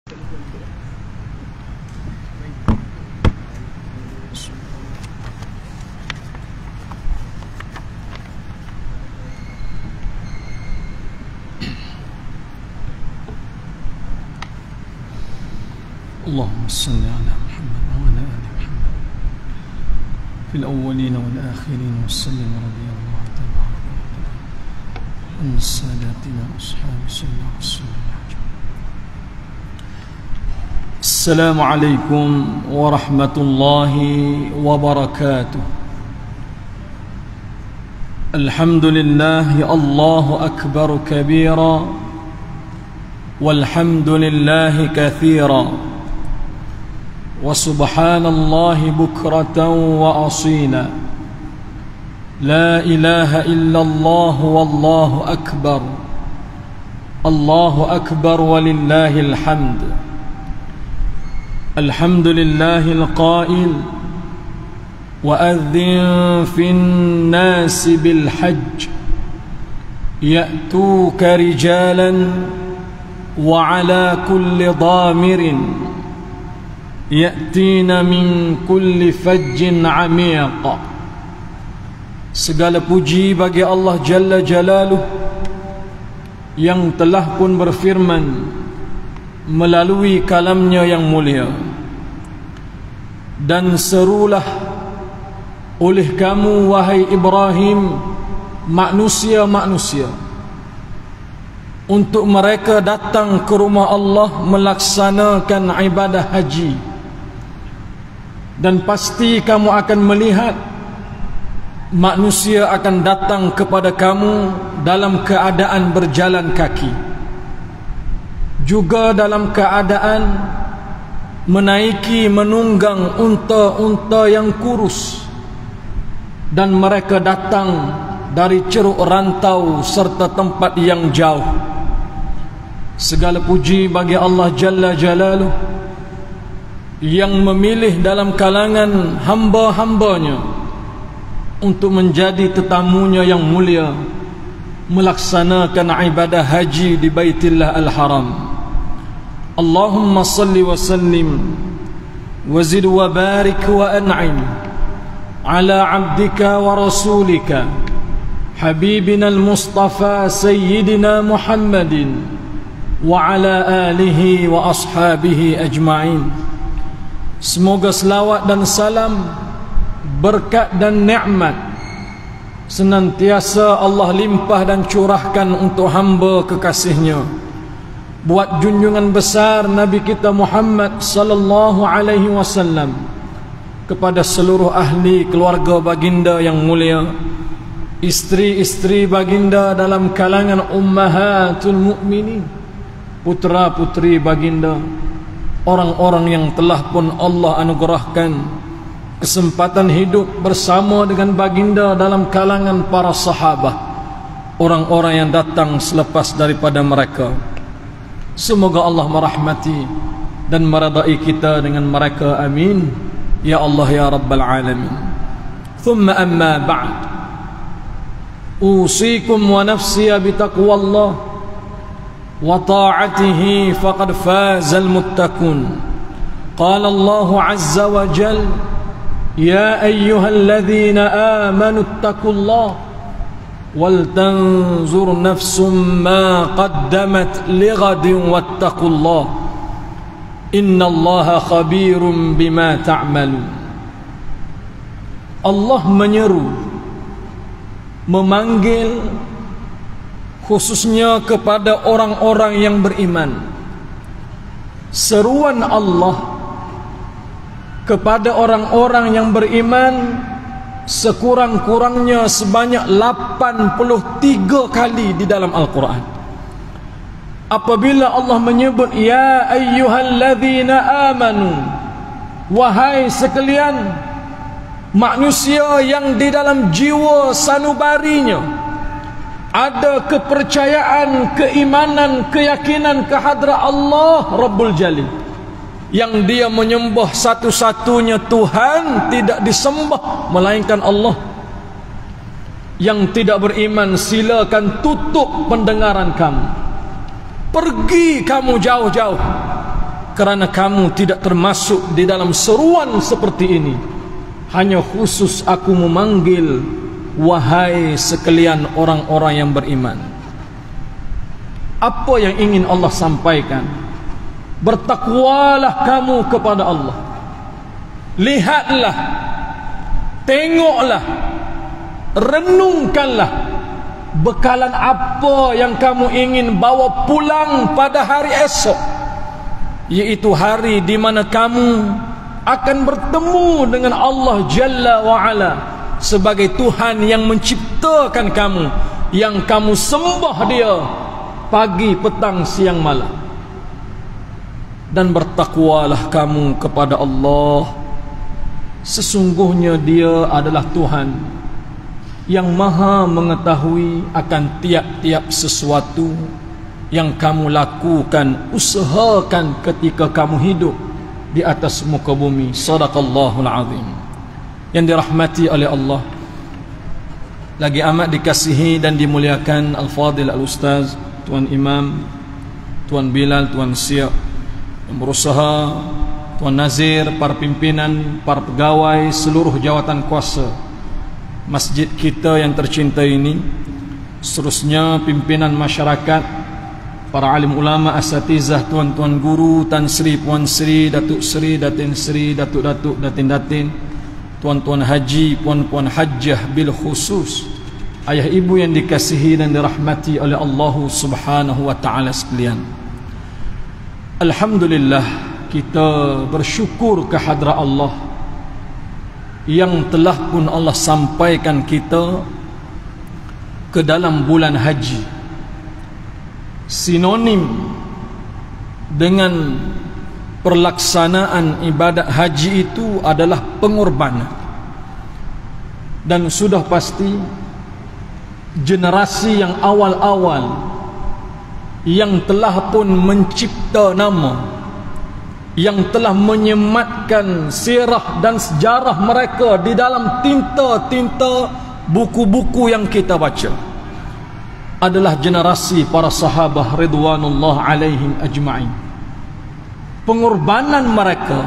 اللهم صل على محمد وعلى آل محمد في الأولين والآخرين وسلم رضي الله تبارك وتعالى عن ساداتنا أصحاب سيدنا رسول الله. السلام عليكم ورحمة الله وبركاته. الحمد لله الله أكبر كبيرا والحمد لله كثيرا وسبحان الله بكرة وأصيلا. لا إله إلا الله والله أكبر. الله أكبر ولله الحمد. الحمد لله القائل وأذن في الناس بالحج يأتوك رجالا وعلى كل ضامر ya'tina min kulli fajjin 'amiq. Segala puji bagi Allah Jalla Jalaluh yang telah pun berfirman melalui kalamnya yang mulia, dan serulah oleh kamu wahai Ibrahim manusia-manusia untuk mereka datang ke rumah Allah melaksanakan ibadah haji. Dan pasti kamu akan melihat manusia akan datang kepada kamu dalam keadaan berjalan kaki, juga dalam keadaan menaiki menunggang unta-unta yang kurus, dan mereka datang dari ceruk rantau serta tempat yang jauh. Segala puji bagi Allah Jalla Jalaluh yang memilih dalam kalangan hamba-hambanya untuk menjadi tetamunya yang mulia melaksanakan ibadah haji di Baitillah Al-Haram. Allahumma salli wa sallim wa zid wa barik wa an'im ala abdika wa rasulika habibina al-Mustafa Sayyidina Muhammadin wa ala alihi wa ashabihi ajma'in. Semoga selawat dan salam, berkat dan nikmat senantiasa Allah limpah dan curahkan untuk hamba kekasihnya, buat junjungan besar Nabi kita Muhammad sallallahu alaihi wasallam, kepada seluruh ahli keluarga baginda yang mulia, istri-istri baginda dalam kalangan ummahatul mukminin, putra-putri baginda, orang-orang yang telah pun Allah anugerahkan kesempatan hidup bersama dengan baginda dalam kalangan para sahabat, orang-orang yang datang selepas daripada mereka. Semoga Allah merahmati dan meridai kita dengan mereka, amin ya Allah ya Rabbal Alamin. Thumma amma ba'd, usikum wa nafsiya bitaqwallah wa ta'atihi faqad fazal muttaqun. Qala Allah azza wa jal ya ayyuhalladzina amanu ittaqullaha wal tanzur nafsum ma qaddamat lighadin wattaqullaha innallaha khabirum bima ta'malun. Allah menyeru, memanggil khususnya kepada orang-orang yang beriman. Seruan Allah kepada orang-orang yang beriman sekurang-kurangnya sebanyak 83 kali di dalam Al-Quran. Apabila Allah menyebut ya ayyuhalladzina amanu, wahai sekalian manusia yang di dalam jiwa sanubarinya ada kepercayaan, keimanan, keyakinan kehadrat Allah Rabbul Jalil, yang dia menyembah satu-satunya Tuhan, tidak disembah melainkan Allah. Yang tidak beriman, silakan tutup pendengaran kamu, pergi kamu jauh-jauh kerana kamu tidak termasuk di dalam seruan seperti ini, hanya khusus aku memanggil wahai sekalian orang-orang yang beriman. Apa yang ingin Allah sampaikan? Bertakwalah kamu kepada Allah. Lihatlah, tengoklah, renungkanlah bekalan apa yang kamu ingin bawa pulang pada hari esok, yaitu hari di mana kamu akan bertemu dengan Allah Jalla wa'ala sebagai Tuhan yang menciptakan kamu, yang kamu sembah Dia pagi, petang, siang, malam. Dan bertakwalah kamu kepada Allah, sesungguhnya Dia adalah Tuhan yang maha mengetahui akan tiap-tiap sesuatu yang kamu lakukan, usahakan ketika kamu hidup di atas muka bumi. Sadaqallahul azim. Yang dirahmati oleh Allah, lagi amat dikasihi dan dimuliakan Al-Fadil Al-Ustaz Tuan Imam, Tuan Bilal, Tuan Siak yang berusaha, Tuan Nazir, para pimpinan, para pegawai, seluruh jawatan kuasa masjid kita yang tercinta ini, seterusnya pimpinan masyarakat, para alim ulama, asatizah, tuan-tuan guru, Tan Sri, Puan Sri, Datuk Sri, Datin Sri, Datuk-datuk, Datin-datin, tuan-tuan haji, puan-puan hajjah bil khusus, ayah ibu yang dikasihi dan dirahmati oleh Allah Subhanahu wa taala sekalian. Alhamdulillah, kita bersyukur kehadrat Allah yang telah pun Allah sampaikan kita ke dalam bulan haji. Sinonim dengan pelaksanaan ibadat haji itu adalah pengorbanan. Dan sudah pasti generasi yang awal-awal yang telah pun mencipta nama, yang telah menyematkan sirah dan sejarah mereka di dalam tinta-tinta buku-buku yang kita baca, adalah generasi para sahabah ridwanullah alaihim ajma'in. Pengorbanan mereka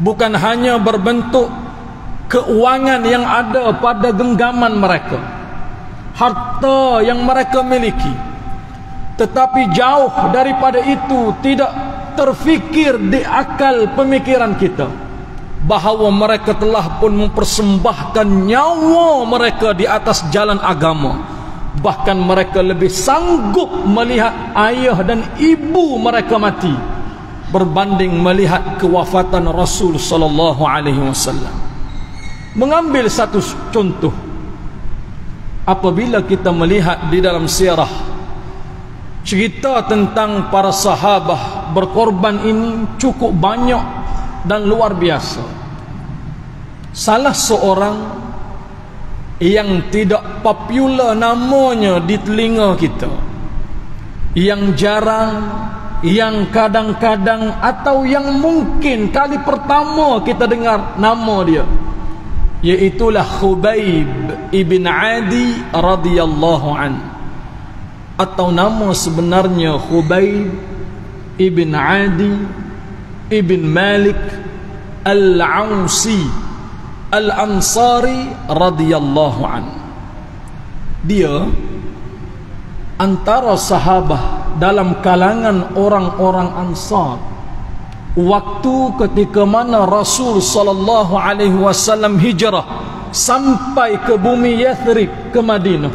bukan hanya berbentuk keuangan yang ada pada genggaman mereka, harta yang mereka miliki, tetapi jauh daripada itu tidak terfikir di akal pemikiran kita bahawa mereka telah pun mempersembahkan nyawa mereka di atas jalan agama. Bahkan mereka lebih sanggup melihat ayah dan ibu mereka mati berbanding melihat kewafatan Rasul sallallahu alaihi wasallam. Mengambil satu contoh, apabila kita melihat di dalam sirah cerita tentang para sahabah berkorban ini cukup banyak dan luar biasa. Salah seorang yang tidak popular namanya di telinga kita, yang jarang, yang kadang-kadang atau yang mungkin kali pertama kita dengar nama dia, iaitulah Khubayb ibn Adi radhiyallahu an, atau nama sebenarnya Khubayb ibn Adi ibn Malik Al-Ausi Al-Ansari radhiyallahu an. Dia antara sahabat dalam kalangan orang-orang Ansar waktu ketika mana Rasul sallallahu alaihi wasallam hijrah sampai ke bumi Yathrib, ke Madinah.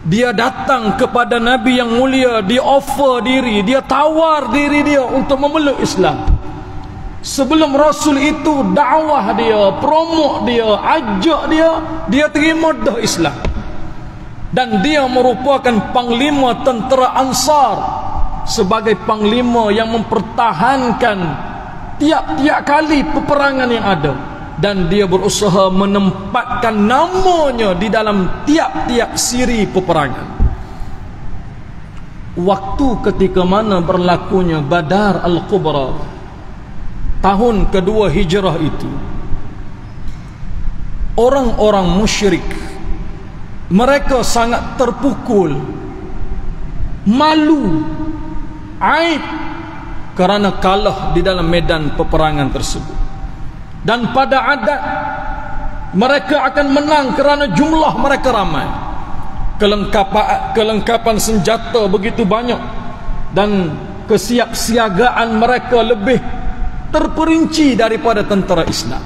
Dia datang kepada Nabi yang mulia, dia offer diri, dia tawar diri dia untuk memeluk Islam. Sebelum Rasul itu dakwah dia, promote dia, ajak dia terima dah Islam. Dan dia merupakan panglima tentera Ansar, sebagai panglima yang mempertahankan tiap-tiap kali peperangan yang ada, dan dia berusaha menempatkan namanya di dalam tiap-tiap siri peperangan. Waktu ketika mana berlakunya Badar Al-Kubra, tahun kedua hijrah itu, orang-orang musyrik mereka sangat terpukul, malu, aib kerana kalah di dalam medan peperangan tersebut. Dan pada adat mereka akan menang kerana jumlah mereka ramai, kelengkapan senjata begitu banyak, dan kesiapsiagaan mereka lebih terperinci daripada tentera Islam.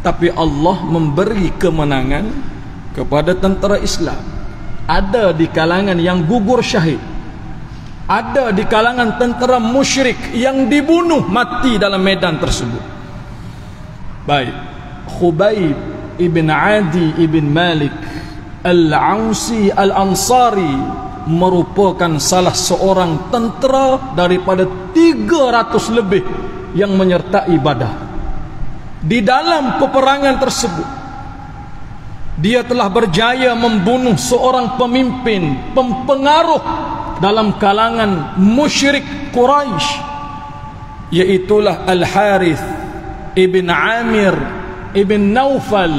Tapi Allah memberi kemenangan kepada tentera Islam. Ada di kalangan yang gugur syahid, ada di kalangan tentera musyrik yang dibunuh mati dalam medan tersebut. Baik, Khubayb ibn Adi ibn Malik Al-Ausi Al-Ansari merupakan salah seorang tentera daripada 300 lebih yang menyertai Badar. Di dalam peperangan tersebut, dia telah berjaya membunuh seorang pemimpin, pempengaruh dalam kalangan musyrik Quraisy, iaitulah Al-Harith ibn Amir ibn Naufal,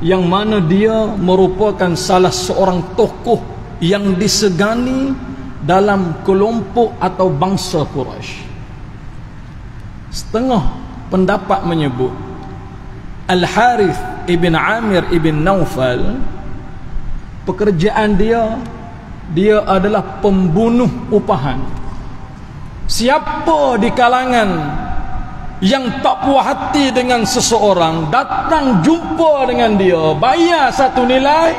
yang mana dia merupakan salah seorang tokoh yang disegani dalam kelompok atau bangsa Quraisy. Setengah pendapat menyebut Al-Harith ibn Amir ibn Naufal, pekerjaan dia adalah pembunuh upahan. Siapa di kalangan yang tak puas hati dengan seseorang, datang jumpa dengan dia, bayar satu nilai,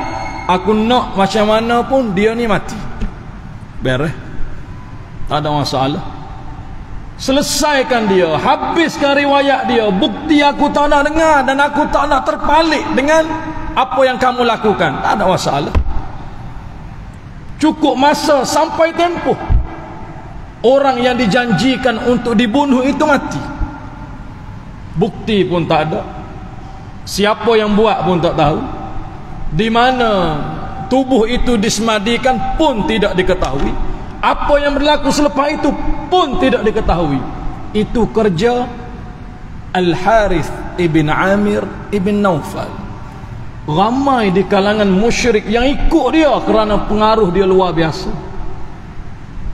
aku nak macam mana pun dia ni mati, beres, tak ada masalah. Selesaikan dia, habiskan riwayat dia, bukti aku tak nak dengar dan aku tak nak terpalit dengan apa yang kamu lakukan, tak ada masalah. Cukup masa sampai tempoh orang yang dijanjikan untuk dibunuh itu mati, bukti pun tak ada, siapa yang buat pun tak tahu, di mana tubuh itu disemadikan pun tidak diketahui, apa yang berlaku selepas itu pun tidak diketahui. Itu kerja Al-Harith ibn Amir ibn Naufal. Ramai di kalangan musyrik yang ikut dia kerana pengaruh dia luar biasa.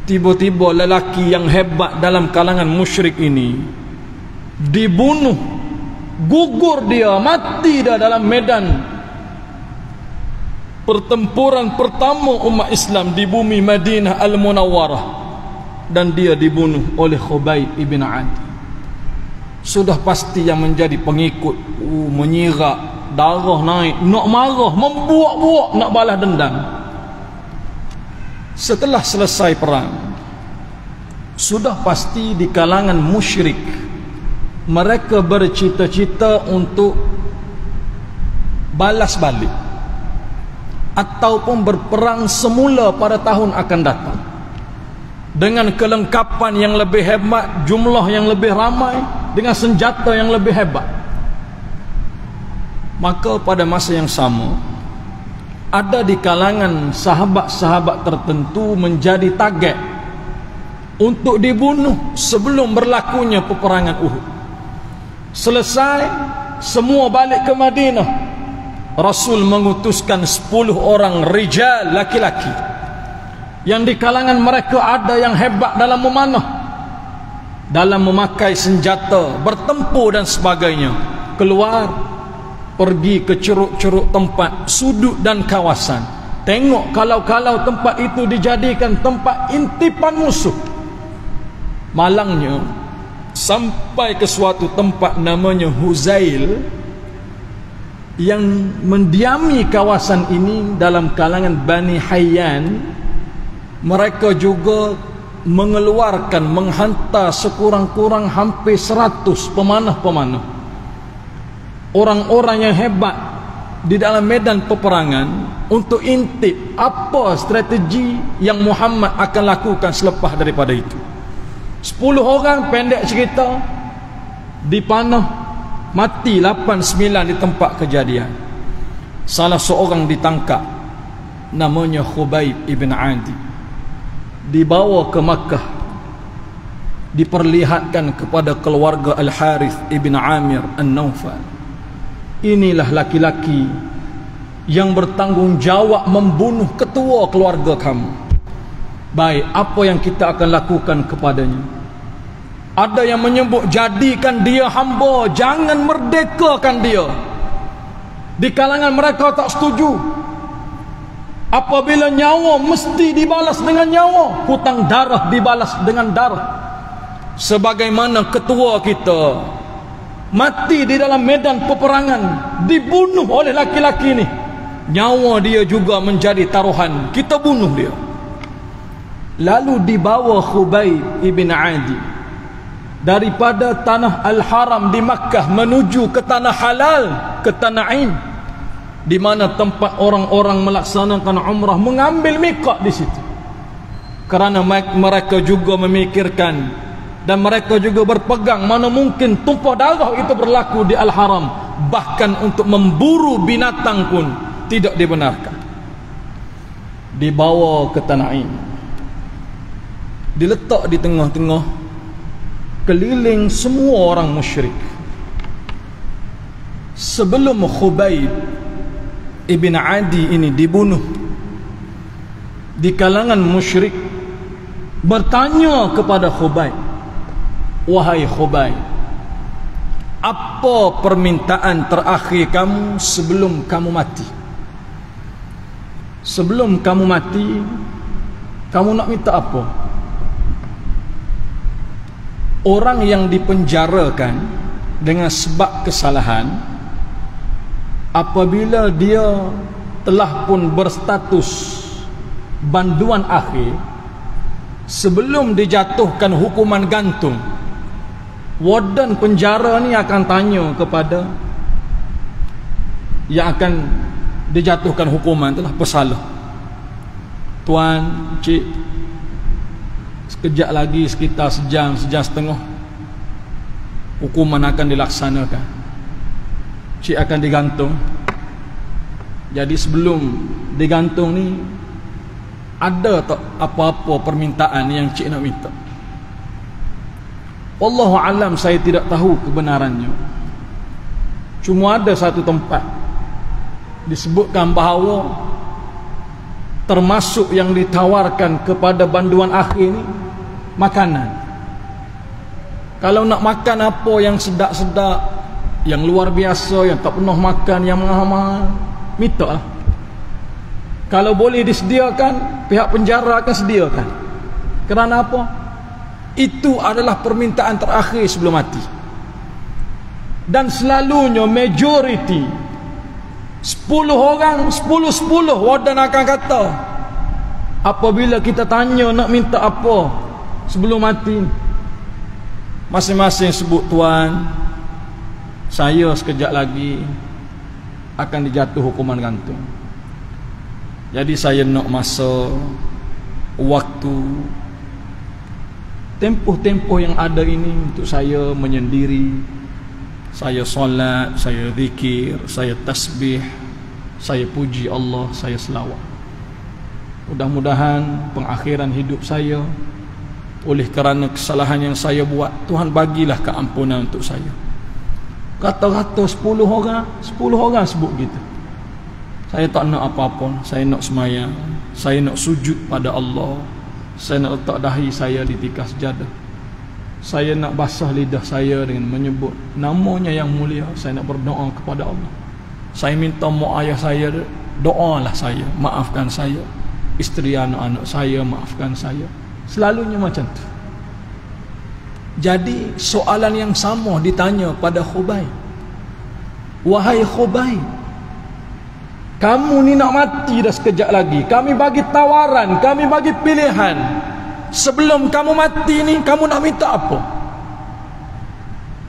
Tiba-tiba lelaki yang hebat dalam kalangan musyrik ini dibunuh, gugur dia, mati dah dalam medan pertempuran pertama umat Islam di bumi Madinah Al-Munawwarah, dan dia dibunuh oleh Khubayb ibn Adi. Sudah pasti yang menjadi pengikut menyirak, darah naik, nak marah, membuak-buak, nak balas dendam. Setelah selesai perang, sudah pasti di kalangan musyrik mereka bercita-cita untuk balas balik ataupun berperang semula pada tahun akan datang dengan kelengkapan yang lebih hebat, jumlah yang lebih ramai, dengan senjata yang lebih hebat. Maka pada masa yang sama, ada di kalangan sahabat-sahabat tertentu menjadi target untuk dibunuh sebelum berlakunya peperangan Uhud. Selesai semua balik ke Madinah, Rasul mengutuskan 10 orang rijal, laki-laki, yang di kalangan mereka ada yang hebat dalam memanah, dalam memakai senjata, bertempur dan sebagainya, keluar pergi ke ceruk-ceruk tempat, sudut dan kawasan, tengok kalau tempat itu dijadikan tempat intipan musuh. Malangnya sampai ke suatu tempat namanya Huzail yang mendiami kawasan ini dalam kalangan Bani Hayyan. Mereka juga mengeluarkan, menghantar sekurang-kurang hampir 100 pemanah-pemanah, orang-orang yang hebat di dalam medan peperangan, untuk intip apa strategi yang Muhammad akan lakukan selepas daripada itu. 10 orang, pendek cerita, dipanah, mati 8-9 di tempat kejadian. Salah seorang ditangkap, namanya Khubayb ibn Adi, dibawa ke Makkah, diperlihatkan kepada keluarga Al-Harith ibn Amir An-Naufal. Inilah laki-laki yang bertanggungjawab membunuh ketua keluarga kamu. Baik, apa yang kita akan lakukan kepadanya? Ada yang menyebut jadikan dia hamba, jangan merdekakan dia. Di kalangan mereka tak setuju. Apabila nyawa mesti dibalas dengan nyawa, hutang darah dibalas dengan darah. Sebagaimana ketua kita mati di dalam medan peperangan, dibunuh oleh laki-laki ni, nyawa dia juga menjadi taruhan, kita bunuh dia. Lalu dibawa Khubayb ibn Adi daripada tanah Al-Haram di Makkah menuju ke tanah halal, ke Tan'im, di mana tempat orang-orang melaksanakan umrah, mengambil miqat di situ. Kerana mereka juga memikirkan dan mereka juga berpegang mana mungkin tumpah darah itu berlaku di Al-Haram, bahkan untuk memburu binatang pun tidak dibenarkan. Dibawa ke Tan'im, diletak di tengah-tengah, keliling semua orang musyrik. Sebelum Khubayb ibn Adi ini dibunuh, di kalangan musyrik bertanya kepada Khubayb, wahai Khubayb, apa permintaan terakhir kamu sebelum kamu mati? Sebelum kamu mati, kamu nak minta apa? Orang yang dipenjarakan dengan sebab kesalahan, apabila dia telah pun berstatus banduan akhir, sebelum dijatuhkan hukuman gantung, warden penjara ni akan tanya kepada yang akan dijatuhkan hukuman, itulah pesalah, tuan, cik, sekejap lagi, sekitar sejam setengah, hukuman akan dilaksanakan, cik akan digantung. Jadi sebelum digantung ni, ada tak apa-apa permintaan yang cik nak minta? Wallahu alam, saya tidak tahu kebenarannya. Cuma ada satu tempat disebutkan bahawa termasuk yang ditawarkan kepada banduan akhir ni makanan. Kalau nak makan apa yang sedap-sedap, yang luar biasa, yang tak pernah makan, yang mahal-mahal, minta lah. Kalau boleh disediakan, pihak penjara akan sediakan. Kerana apa? Itu adalah permintaan terakhir sebelum mati. Dan selalunya majority 10 orang, 10 warden akan kata, apabila kita tanya nak minta apa sebelum mati, masing-masing sebut, tuan, saya sekejap lagi akan dijatuh hukuman gantung. Jadi saya nak masa, waktu, tempoh-tempoh yang ada ini untuk saya menyendiri. Saya solat, saya zikir, saya tasbih, saya puji Allah, saya selawat. Mudah-mudahan pengakhiran hidup saya, oleh kerana kesalahan yang saya buat, Tuhan bagilah keampunan untuk saya. Kata-kata 10 orang sebut gitu. Saya tak nak apa-apa, saya nak semayang, saya nak sujud pada Allah, saya nak letak dahi saya di tikar sejadah, saya nak basah lidah saya dengan menyebut namanya yang mulia, saya nak berdoa kepada Allah, saya minta mak ayah saya, doalah saya, maafkan saya, isteri anak-anak saya, maafkan saya. Selalunya macam tu. Jadi soalan yang sama ditanya pada Khubayb, wahai Khubayb, kamu ni nak mati dah sekejap lagi, kami bagi tawaran, kami bagi pilihan, sebelum kamu mati ni kamu nak minta apa?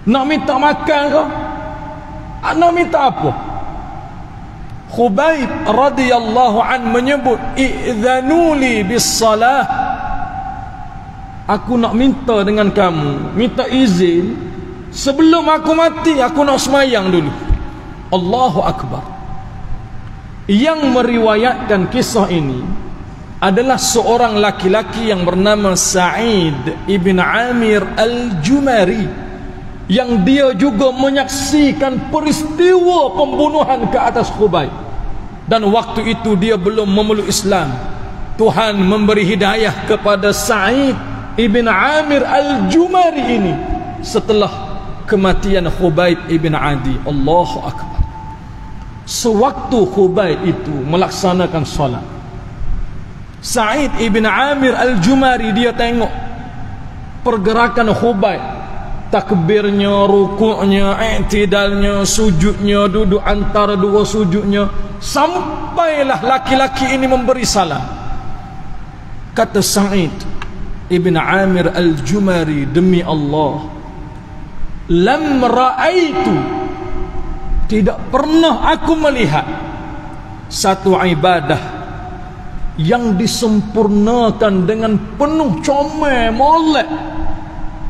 Nak minta makan ke? Nak minta apa? Khubayb radhiyallahu an menyebut, i'dhanuli bis salah, aku nak minta dengan kamu, minta izin sebelum aku mati, aku nak semayang dulu. Allahu Akbar. Yang meriwayatkan kisah ini adalah seorang laki-laki yang bernama Sa'id ibn Amir al-Jumari, yang dia juga menyaksikan peristiwa pembunuhan ke atas Khubayb, dan waktu itu dia belum memeluk Islam. Tuhan memberi hidayah kepada Sa'id ibn Amir al-Jumari ini setelah kematian Khubayb ibn Adi. Allahu Akbar. Sewaktu Khubayb itu melaksanakan solat, Sa'id ibn Amir al-Jumari dia tengok pergerakan Khubayb, takbirnya, rukuknya, i'tidalnya, sujudnya, duduk antara dua sujudnya, sampailah laki-laki ini memberi salam. Kata Sa'id ibn Amir al-Jumari, demi Allah, lam ra'aitu, tidak pernah aku melihat satu ibadah yang disempurnakan dengan penuh comel molek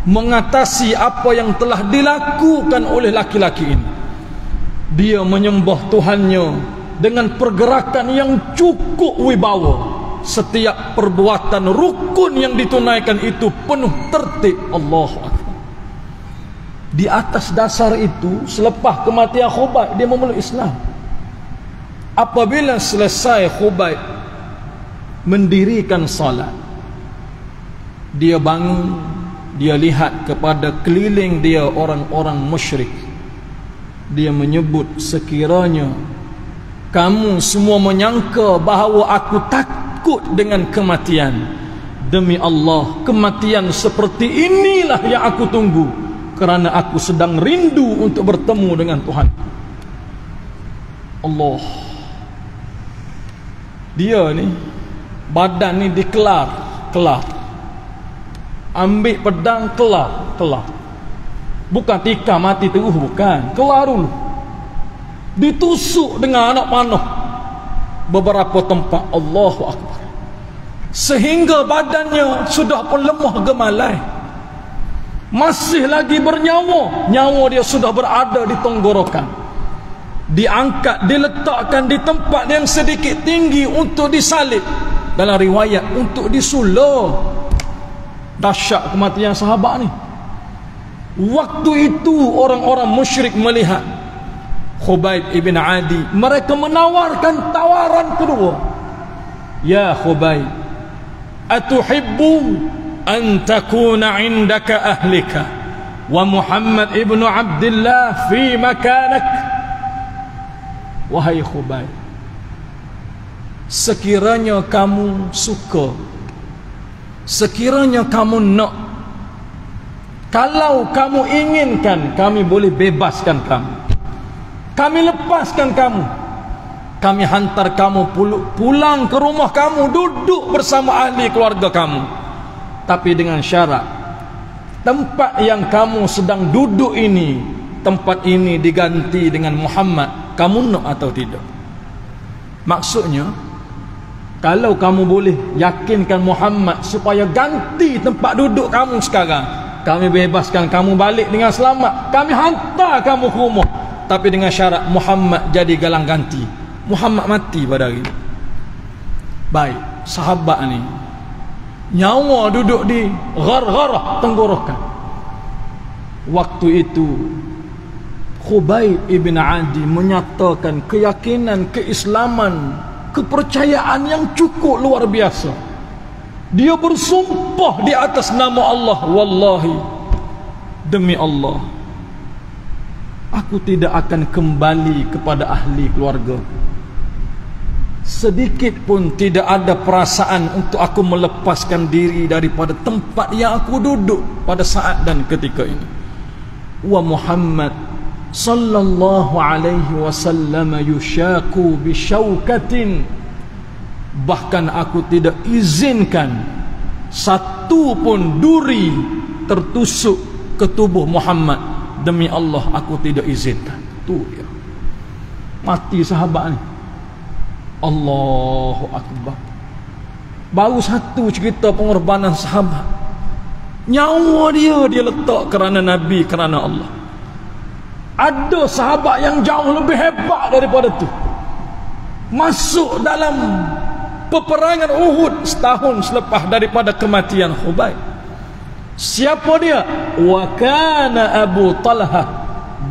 mengatasi apa yang telah dilakukan oleh laki-laki ini. Dia menyembah Tuhannya dengan pergerakan yang cukup wibawa. Setiap perbuatan rukun yang ditunaikan itu penuh tertib. Allahu Akbar. Di atas dasar itu, selepas kematian Khubayb, dia memeluk Islam. Apabila selesai Khubayb mendirikan salat, dia bangun, dia lihat kepada keliling dia orang-orang musyrik. Dia menyebut, sekiranya kamu semua menyangka bahawa aku takut dengan kematian, demi Allah, kematian seperti inilah yang aku tunggu, kerana aku sedang rindu untuk bertemu dengan Tuhan. Allah. Dia ni, badan ni dikelar, ambil pedang, kelar. Bukan tika mati terus, bukan, kelar dulu. Ditusuk dengan anak panah beberapa tempat. Allahu Akbar. Sehingga badannya sudah pun lemah gemalai, masih lagi bernyawa, nyawa dia sudah berada di tenggorokan. Diangkat, diletakkan di tempat yang sedikit tinggi untuk disalib, dalam riwayat untuk disuluh. Dahsyat kematian sahabat ni. Waktu itu orang-orang musyrik melihat Khubayb ibn Adi, mereka menawarkan tawaran kedua. Ya Khubayb, atuhibbu an takuna indaka ahlika wa Muhammad ibn Abdullah fi makanak. Wahai Khubayb, sekiranya kamu suka, sekiranya kamu nak, kalau kamu inginkan, kami boleh bebaskan kamu, kami lepaskan kamu, kami hantar kamu pulang ke rumah kamu, duduk bersama ahli keluarga kamu. Tapi dengan syarat, tempat yang kamu sedang duduk ini, tempat ini diganti dengan Muhammad. Kamu nak atau tidak? Maksudnya, kalau kamu boleh yakinkan Muhammad supaya ganti tempat duduk kamu sekarang, kami bebaskan kamu balik dengan selamat, kami hantar kamu ke rumah. Tapi dengan syarat Muhammad jadi galang ganti. Muhammad mati pada hari ini. Baik, sahabat ni nyawa duduk di gar-garah tenggorokan. Waktu itu Khubayb ibn Adi menyatakan keyakinan, keislaman, kepercayaan yang cukup luar biasa. Dia bersumpah di atas nama Allah, wallahi, demi Allah, aku tidak akan kembali kepada ahli keluarga. Sedikit pun tidak ada perasaan untuk aku melepaskan diri daripada tempat yang aku duduk pada saat dan ketika ini. Wa Muhammad sallallahu alaihi wasallam yushaku bisyaukatin, bahkan aku tidak izinkan satu pun duri tertusuk ke tubuh Muhammad. Demi Allah, aku tidak izinkan. Tu dia, mati sahabat ni. Allahu Akbar. Baru satu cerita pengorbanan sahabat, nyawa dia letak kerana Nabi, kerana Allah. Ada sahabat yang jauh lebih hebat daripada tu, masuk dalam peperangan Uhud setahun selepas daripada kematian Khubayb. Siapa dia? Wa kana Abu Talha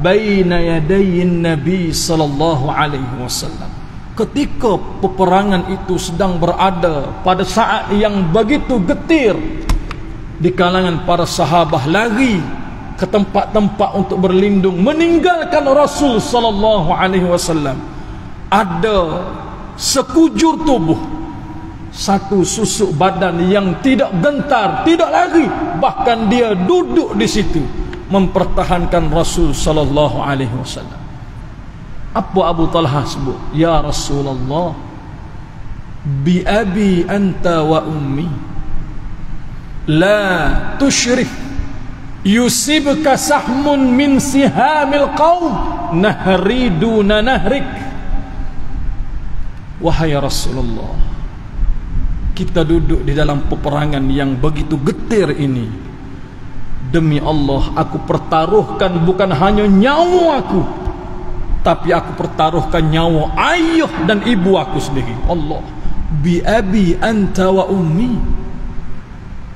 baina yadayin Nabi sallallahu alaihi wasallam. Ketika peperangan itu sedang berada pada saat yang begitu getir, di kalangan para sahabat lari ke tempat-tempat untuk berlindung meninggalkan Rasul sallallahu alaihi wasallam. Ada sekujur tubuh, satu susuk badan yang tidak gentar, tidak lari, bahkan dia duduk di situ mempertahankan Rasul sallallahu alaihi wasallam. Apa Abu Talha sebut? Ya Rasulullah, bi abi anta wa ummi, la tusyrik, yusibka sahmun min sihamil qaum, nahri duna nahrik. Wahai Rasulullah, kita duduk di dalam peperangan yang begitu getir ini. Demi Allah, aku pertaruhkan bukan hanya nyawa aku, tapi aku pertaruhkan nyawa ayah dan ibu aku sendiri. Allah, bi abi anta wa ummi.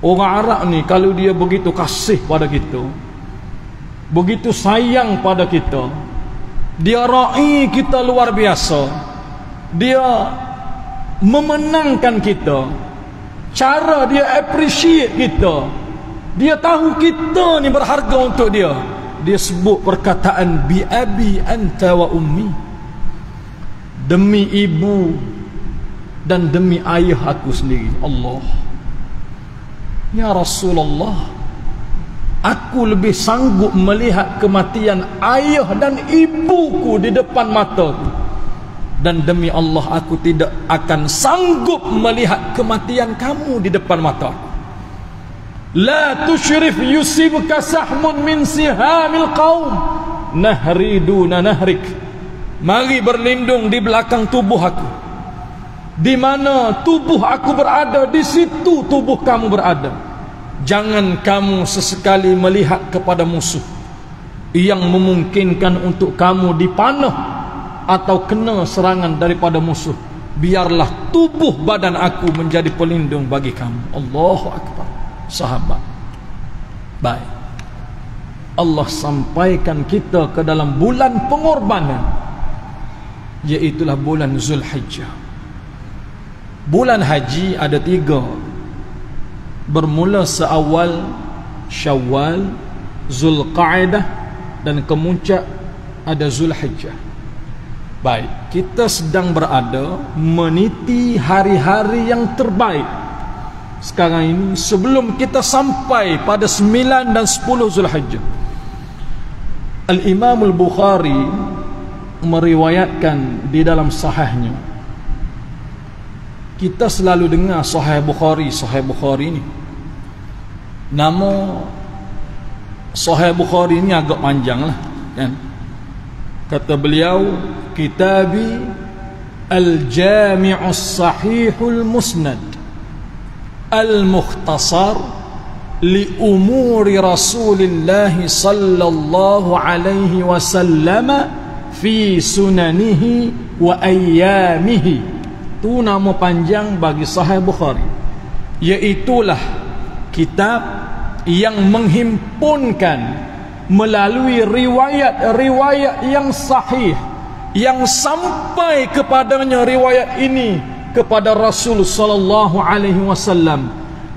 Orang Arab ni kalau dia begitu kasih pada kita, begitu sayang pada kita, dia ra'i kita luar biasa, dia memenangkan kita, cara dia appreciate kita, dia tahu kita ni berharga untuk dia. Dia sebut perkataan bi abi anta wa ummi, demi ibu dan demi ayah aku sendiri. Allah, ya Rasulullah, aku lebih sanggup melihat kematian ayah dan ibuku di depan mataku, dan demi Allah aku tidak akan sanggup melihat kematian kamu di depan mataku. La tusyrif yusibka sahmun min sihamil qaum, nahri duna nahrik. Mari berlindung di belakang tubuh aku. Di mana tubuh aku berada, di situ tubuh kamu berada. Jangan kamu sesekali melihat kepada musuh yang memungkinkan untuk kamu dipanah atau kena serangan daripada musuh. Biarlah tubuh badan aku menjadi pelindung bagi kamu. Allahu Akbar. Sahabat, baik, Allah sampaikan kita ke dalam bulan pengorbanan, iaitulah bulan Zulhijjah. Bulan haji ada 3, bermula seawal Syawal, Zulqa'dah, dan kemuncak ada Zulhijjah. Baik, kita sedang berada meniti hari-hari yang terbaik sekarang ini, sebelum kita sampai pada 9 dan 10 Zulhijjah. Al-Imam Al-Bukhari meriwayatkan di dalam sahihnya. Kita selalu dengar Sahih Bukhari, Sahih Bukhari ini. Nama Sahih Bukhari ini agak panjang lah, kan? Kata beliau, Kitabi Al-Jami'us Sahihul Musnad Al-Mukhtasar li umuri Rasulillah sallallahu alaihi wasallam fi sunanihi wa ayyamihi. Itu nama panjang bagi Sahih Bukhari, iaitulah kitab yang menghimpunkan melalui riwayat-riwayat yang sahih, yang sampai kepadanya riwayat ini kepada Rasul sallallahu alaihi wasallam,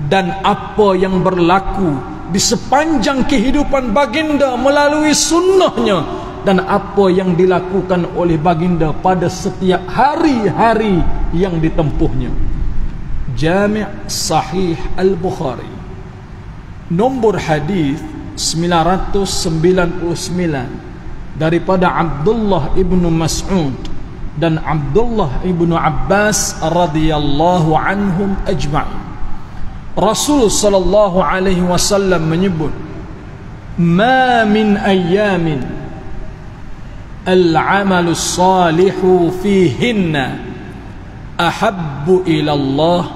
dan apa yang berlaku di sepanjang kehidupan baginda melalui sunnahnya, dan apa yang dilakukan oleh baginda pada setiap hari-hari yang ditempuhnya. Jami' Sahih Al-Bukhari, nombor hadis 999, daripada Abdullah ibnu Mas'ud dan Abdullah ibnu Abbas radhiyallahu anhum ajma'in. Rasul sallallahu alaihi wasallam menyebut, ma min ayyamin al-amalu salihu fihinna ahabbu ila Allah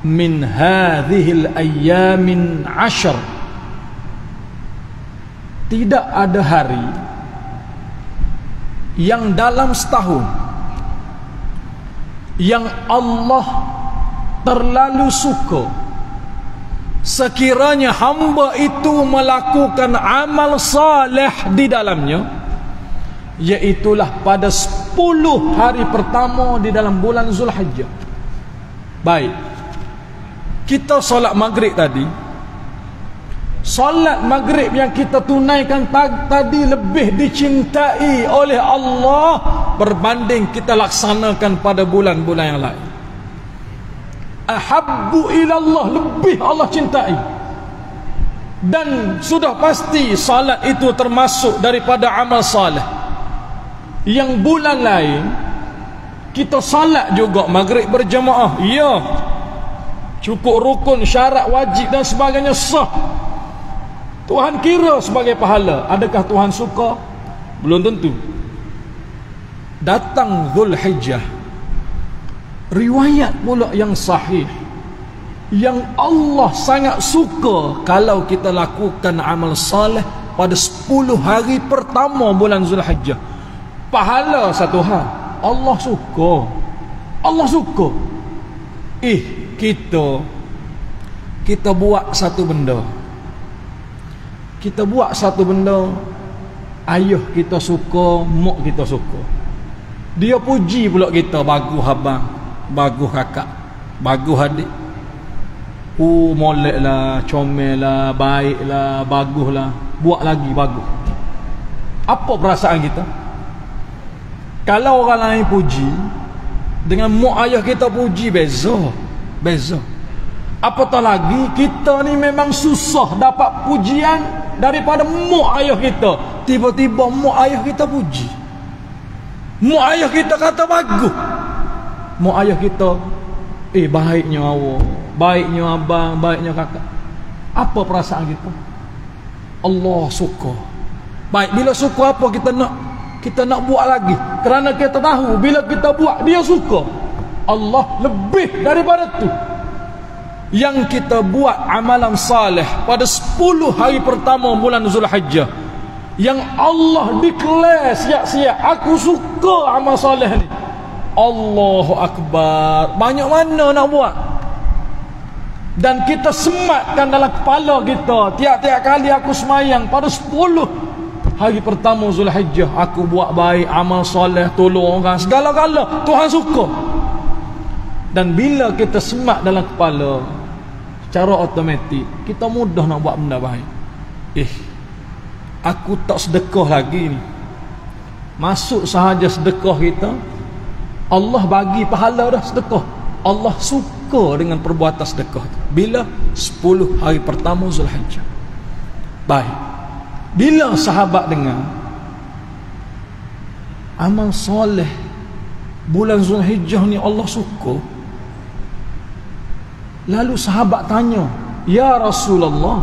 min hadhihi al-ayyamin 10. Tidak ada hari yang dalam setahun yang Allah terlalu suka sekiranya hamba itu melakukan amal saleh di dalamnya, iaitulah pada 10 hari pertama di dalam bulan Zulhijjah. Baik, kita solat maghrib tadi Solat maghrib yang kita tunaikan tadi lebih dicintai oleh Allah berbanding kita laksanakan pada bulan-bulan yang lain. Ahabbu ilallah, lebih Allah cintai. Dan sudah pasti salat itu termasuk daripada amal saleh. Yang bulan lain kita salat juga maghrib berjamaah, ya, cukup rukun, syarat, wajib dan sebagainya, sah. Tuhan kira sebagai pahala. Adakah Tuhan suka? Belum tentu. Datang Zulhijjah, riwayat pula yang sahih, yang Allah sangat suka kalau kita lakukan amal saleh pada 10 hari pertama bulan Zulhijjah. Pahala satu hal, Allah suka. Allah suka. Kita buat satu benda. Kita buat satu benda, ayah kita suka, mak kita suka. Dia puji pula kita, bagus abang, bagus kakak, bagus adik. Molek lah, comel lah, baik lah, bagus lah. Buat lagi, bagus. Apa perasaan kita? Kalau orang lain puji, dengan mak ayah kita puji, beza. Apatah lagi kita ni memang susah dapat pujian daripada mak ayah kita. Tiba-tiba mak ayah kita puji, mak ayah kita kata bagus, mak ayah kita baiknya awak, baiknya abang, baiknya kakak. Apa perasaan kita? Allah suka. Baik, bila suka apa kita nak buat lagi, kerana kita tahu bila kita buat dia suka. Allah lebih daripada tu. Yang kita buat amalan saleh pada 10 hari pertama bulan Zulhijjah, yang Allah declare siap-siap, aku suka amal saleh ni. Allahu Akbar. Banyak mana nak buat. Dan kita sematkan dalam kepala kita, tiap-tiap kali aku semayang pada 10 hari pertama Zulhijjah, aku buat baik, amal saleh, tolong orang, segala-gala Tuhan suka. Dan bila kita semat dalam kepala, secara automatik kita mudah nak buat benda baik. Aku tak sedekah lagi ni. Masuk sahaja sedekah kita, Allah bagi pahala dah sedekah. Allah suka dengan perbuatan sedekah itu. Bila 10 hari pertama Zulhijjah. Baik, bila sahabat dengar amal soleh bulan Zulhijjah ni Allah suka, lalu sahabat tanya, ya Rasulullah,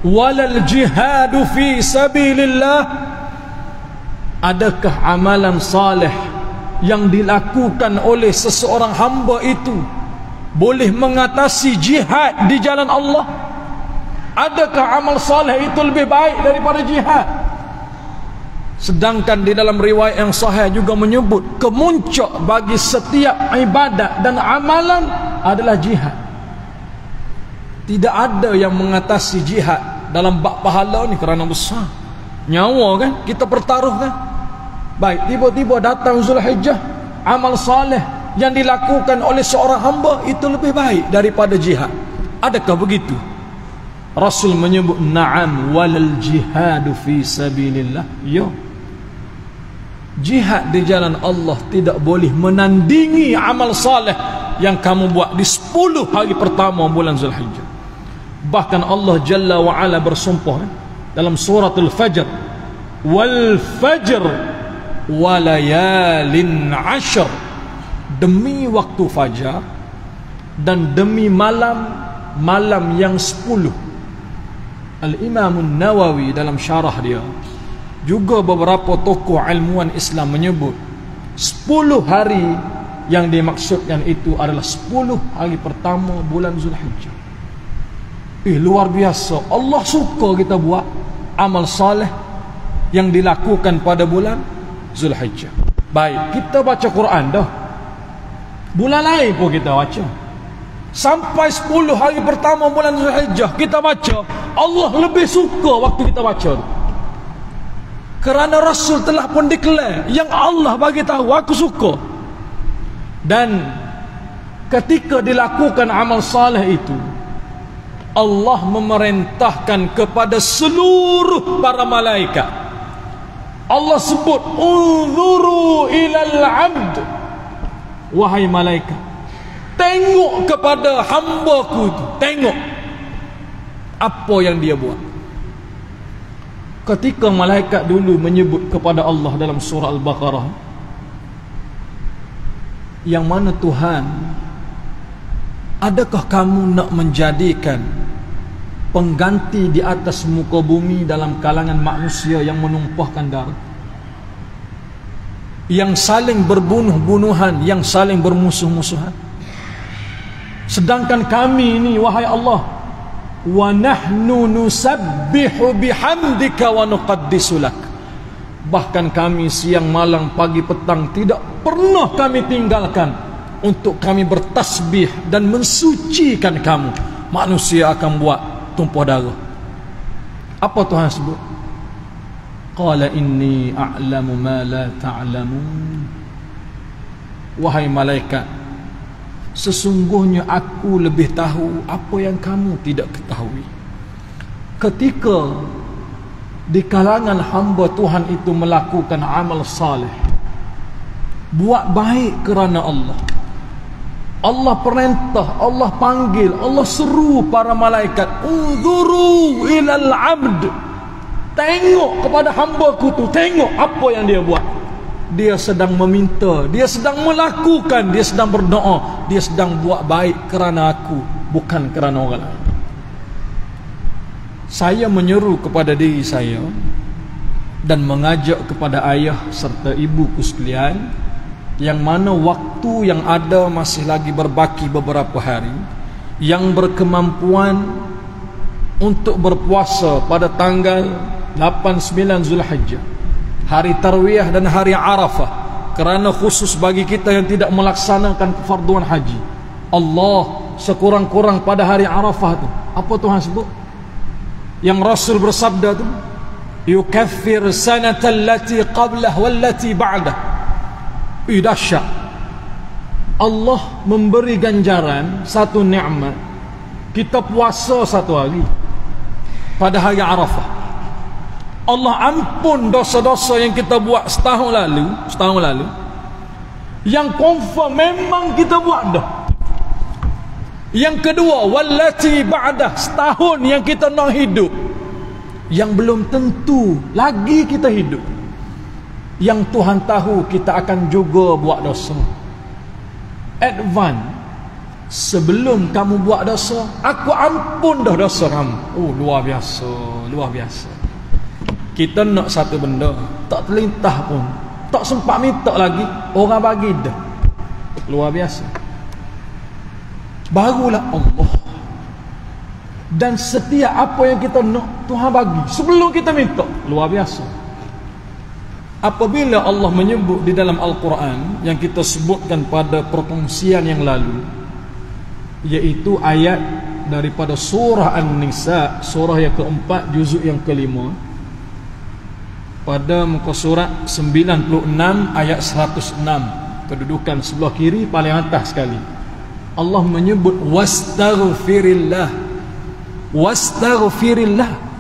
walal jihadu fi sabilillah, adakah amalan saleh yang dilakukan oleh seseorang hamba itu boleh mengatasi jihad di jalan Allah? Adakah amal saleh itu lebih baik daripada jihad? Sedangkan di dalam riwayat yang sahih juga menyebut kemuncak bagi setiap ibadat dan amalan adalah jihad. Tidak ada yang mengatasi jihad dalam bab pahala ni kerana besar. Nyawa kan kita pertaruhkan. Baik, tiba-tiba datang Zulhijjah, amal saleh yang dilakukan oleh seorang hamba itu lebih baik daripada jihad. Adakah begitu? Rasul menyebut na'am walal jihadu fi sabilillah. Ya, jihad di jalan Allah tidak boleh menandingi amal saleh yang kamu buat di 10 hari pertama bulan Zulhijjah. Bahkan Allah Jalla wa'ala bersumpah dalam surat Al-Fajr, wal fajr walayalin ashar, demi waktu fajar dan demi malam yang 10. Al-Imam Nawawi dalam syarah dia, juga beberapa tokoh ilmuwan Islam menyebut 10 hari yang dimaksudkan itu adalah 10 hari pertama bulan Zulhijjah. Luar biasa. Allah suka kita buat amal saleh yang dilakukan pada bulan Zulhijjah. Baik, kita baca Quran dah, bulan lain pun kita baca. Sampai 10 hari pertama bulan Zulhijjah kita baca, Allah lebih suka waktu kita baca tu. Kerana Rasul telah pun declare, yang Allah bagi tahu aku suka. Dan ketika dilakukan amal saleh itu, Allah memerintahkan kepada seluruh para malaikat. Allah sebut unzuru ilal abd, wahai malaikat, tengok kepada hamba-Ku itu, tengok apa yang dia buat. Ketika malaikat dulu menyebut kepada Allah dalam surah Al-Baqarah, yang mana Tuhan, adakah kamu nak menjadikan pengganti di atas muka bumi dalam kalangan manusia yang menumpahkan darah, yang saling berbunuh-bunuhan, yang saling bermusuh-musuhan? Sedangkan kami ini, wahai Allah, wa nahnu nusabbihu bihamdika wa nuqaddisu lak, bahkan kami siang malam pagi petang tidak pernah kami tinggalkan untuk kami bertasbih dan mensucikan kamu. Manusia akan buat tumpah darah. Apa Tuhan sebut? Qala inni a'lamu ma la ta'lamun. Wahai malaikat, sesungguhnya aku lebih tahu apa yang kamu tidak ketahui. Ketika di kalangan hamba Tuhan itu melakukan amal saleh, buat baik kerana Allah, Allah perintah, Allah panggil, Allah seru para malaikat, unzuru ilal abd, tengok kepada hamba-Ku tu, tengok apa yang dia buat. Dia sedang meminta, dia sedang melakukan, dia sedang berdoa, dia sedang buat baik kerana aku, bukan kerana orang lain. Saya menyeru kepada diri saya dan mengajak kepada ayah serta ibuku sekalian, yang mana waktu yang ada masih lagi berbaki beberapa hari, yang berkemampuan untuk berpuasa pada tanggal 8-9 Zulhijjah, hari Tarwiyah dan hari Arafah, kerana khusus bagi kita yang tidak melaksanakan kefarduan haji. Allah sekurang-kurang pada hari Arafah tu, apa Tuhan sebut? Yang Rasul bersabda tu, yukaffir sanata allati qablah wallati ba'dah. Dahsyat. Allah memberi ganjaran satu nikmat, kita puasa satu hari pada hari Arafah, Allah ampun dosa-dosa yang kita buat setahun lalu, yang confirm memang kita buat dah. Yang kedua, wallati ba'dah, setahun yang kita nak hidup, yang belum tentu lagi kita hidup, yang Tuhan tahu kita akan juga buat dosa. Advance, sebelum kamu buat dosa, aku ampun dah dosa kamu. Oh, luar biasa, luar biasa. Kita nak satu benda, tak terlintah pun, tak sempat minta lagi, orang bagi dah. Luar biasa. Barulah Allah. Dan setiap apa yang kita nak, Tuhan bagi sebelum kita minta. Luar biasa. Apabila Allah menyebut di dalam Al-Quran, yang kita sebutkan pada perkongsian yang lalu, iaitu ayat daripada surah An-Nisa, surah yang keempat, juzuk yang kelima, pada muka surat 96 ayat 106, kedudukan sebelah kiri paling atas sekali, Allah menyebut wastaghfirillah, wastaghfirillah,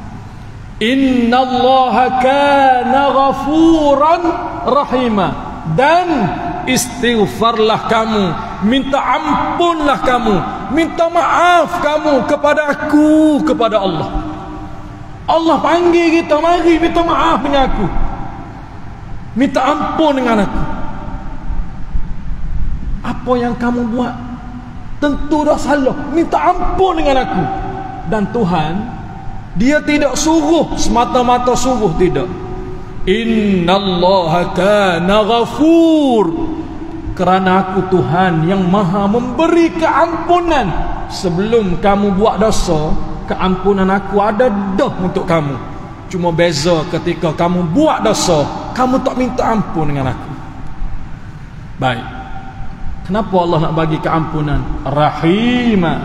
innallaha kana ghafuran rahima, dan istighfarlah kamu, minta ampunlah kamu, minta maaf kamu kepada aku, kepada Allah. Allah panggil kita, mari minta maaf dengan aku, minta ampun dengan aku. Apa yang kamu buat tentu dah salah, minta ampun dengan aku. Dan Tuhan, Dia tidak suruh semata-mata suruh, tidak. Innallaha kana ghafur, kerana aku Tuhan yang maha memberi keampunan. Sebelum kamu buat dosa, keampunan aku ada dah untuk kamu. Cuma beza ketika kamu buat dosa, kamu tak minta ampun dengan aku. Baik, kenapa Allah nak bagi keampunan? Rahimah,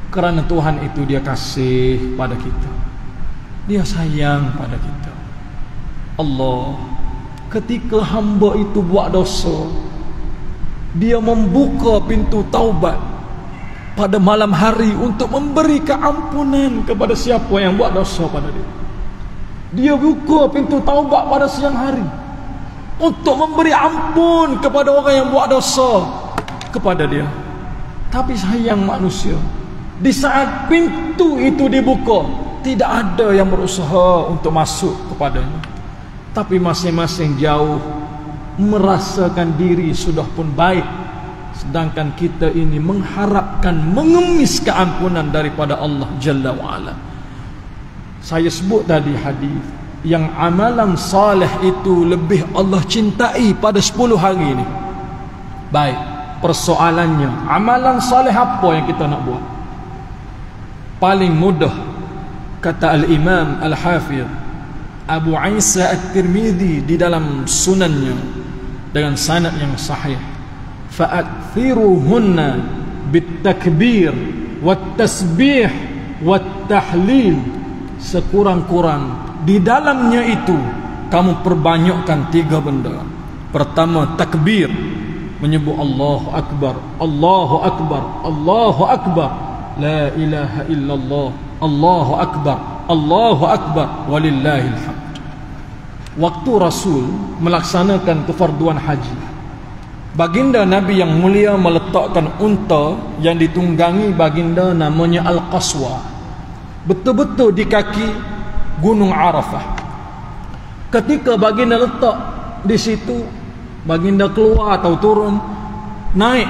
kerana Tuhan itu Dia kasih pada kita, Dia sayang pada kita. Allah, ketika hamba itu buat dosa, Dia membuka pintu taubat pada malam hari untuk memberi keampunan kepada siapa yang buat dosa pada dia. Dia buka pintu taubat pada siang hari untuk memberi ampun kepada orang yang buat dosa kepada dia. Tapi sayang manusia, di saat pintu itu dibuka, tidak ada yang berusaha untuk masuk kepadanya. Tapi masing-masing jauh, merasakan diri sudah pun baik, sedangkan kita ini mengharapkan, mengemis keampunan daripada Allah Jalla wa'ala. Saya sebut tadi hadis yang amalan saleh itu lebih Allah cintai pada 10 hari ini. Baik, persoalannya, amalan saleh apa yang kita nak buat? Paling mudah, kata Al-Imam Al-Hafidh Abu Isa At-Tirmidzi di dalam sunannya dengan sanad yang sahih, fa'akthiruhunna bitakbir wat-tasbih wat-tahlil. Sekurang-kurang di dalamnya itu kamu perbanyakkan 3 benda. Pertama, takbir, menyebut Allahu Akbar, Allahu Akbar, Allahu Akbar, la ilaha illallah, Allahu Akbar, Allahu Akbar, walillahil hamd. Waktu Rasul melaksanakan kefarduan haji, baginda Nabi yang mulia meletakkan unta yang ditunggangi baginda namanya Al-Qaswa betul-betul di kaki Gunung Arafah. Ketika baginda letak di situ, baginda keluar atau turun, naik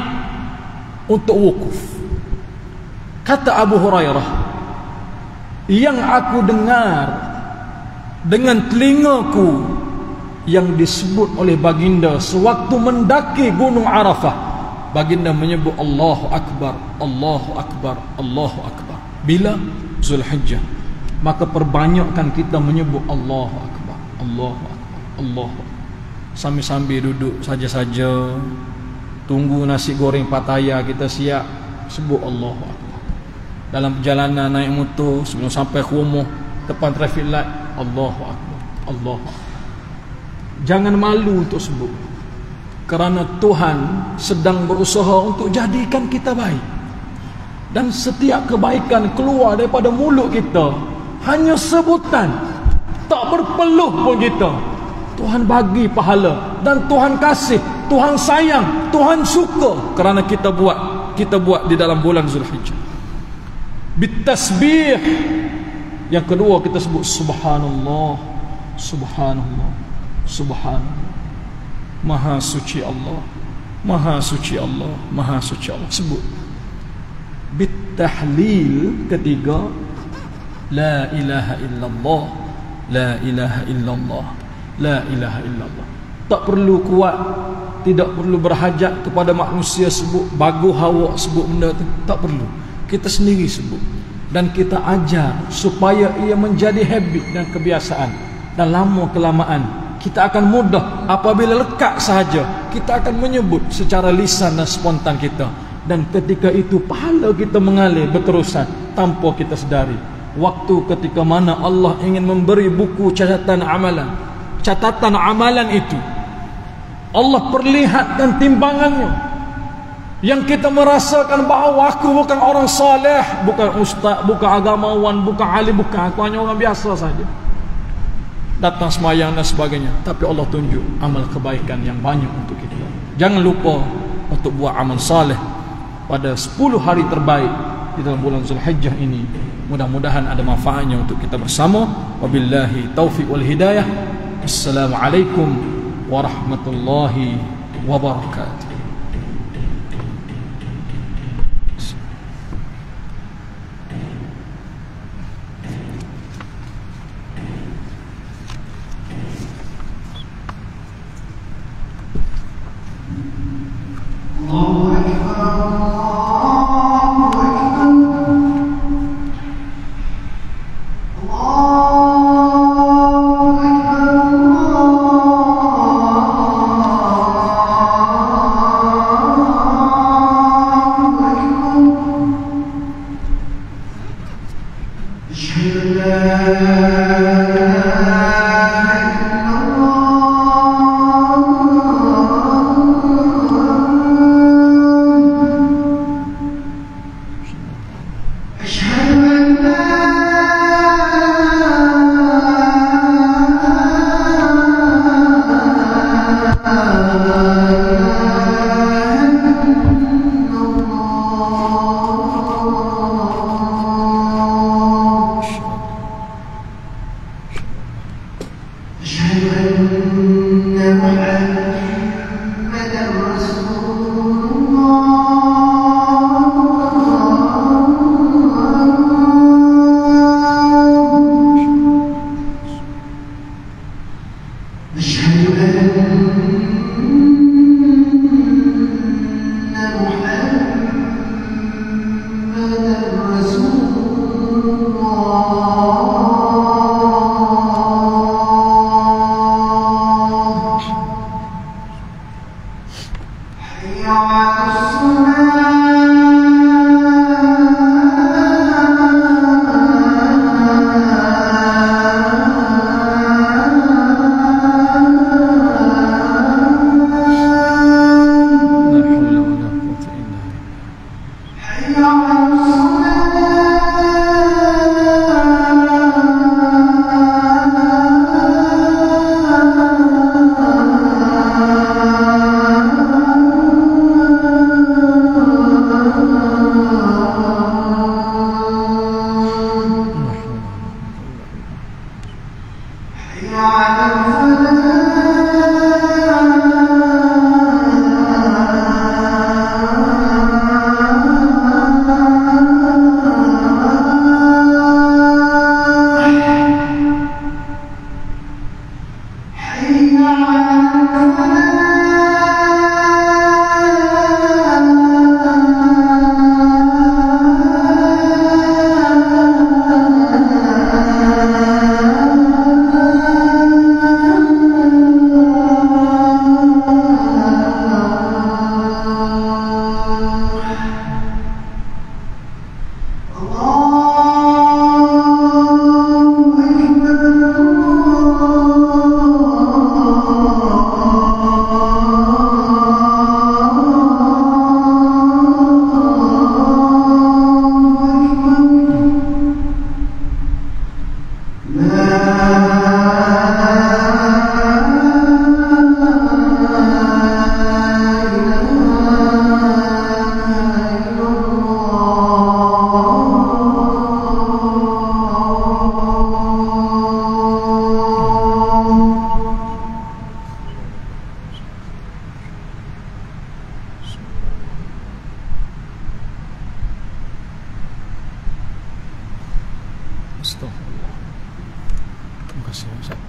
untuk wukuf. Kata Abu Hurairah, yang aku dengar dengan telingaku yang disebut oleh baginda sewaktu mendaki Gunung Arafah, baginda menyebut Allahu Akbar, Allahu Akbar, Allahu Akbar. Bila? Zulhijjah. Maka perbanyakkan kita menyebut Allahu Akbar, Allahu Akbar, Allahu Akbar. Sambil-sambil duduk saja-saja, tunggu nasi goreng Pattaya kita siap, sebut Allahu Akbar. Dalam perjalanan naik motor, sebelum sampai ke rumah, depan traffic light, Allahu Akbar, Allahu Akbar. Jangan malu untuk sebut, kerana Tuhan sedang berusaha untuk jadikan kita baik. Dan setiap kebaikan keluar daripada mulut kita, hanya sebutan, tak berpeluh pun kita, Tuhan bagi pahala. Dan Tuhan kasih, Tuhan sayang, Tuhan suka kerana kita buat di dalam bulan Zulhijjah. Bitasbih. Yang kedua, kita sebut Subhanallah, Subhanallah, Subhanallah. Maha suci Allah, Maha suci Allah, Maha suci Allah. Sebut. Bitahlil ketiga, la ilaha illallah, la ilaha illallah, la ilaha illallah. Tak perlu kuat, tidak perlu berhajat kepada manusia sebut, bagus awak sebut benda tu, tak perlu. Kita sendiri sebut, dan kita ajar supaya ia menjadi habit dan kebiasaan. Dan lama kelamaan kita akan mudah, apabila lekat sahaja kita akan menyebut secara lisan dan spontan kita. Dan ketika itu pahala kita mengalir berterusan tanpa kita sedari. Waktu ketika mana Allah ingin memberi buku catatan amalan itu, Allah perlihatkan timbangannya, yang kita merasakan bahawa aku bukan orang saleh, bukan ustaz, bukan agamawan, bukan alim, bukan, aku hanya orang biasa saja, datang sembahyang dan sebagainya. Tapi Allah tunjuk amal kebaikan yang banyak untuk kita. Jangan lupa untuk buat amal saleh pada 10 hari terbaik di dalam bulan Zulhijjah ini. Mudah-mudahan ada manfaatnya untuk kita bersama. Wabillahi taufiq wal hidayah. Assalamualaikum warahmatullahi wabarakatuh. Astagfirullah. Terima kasih Ustaz.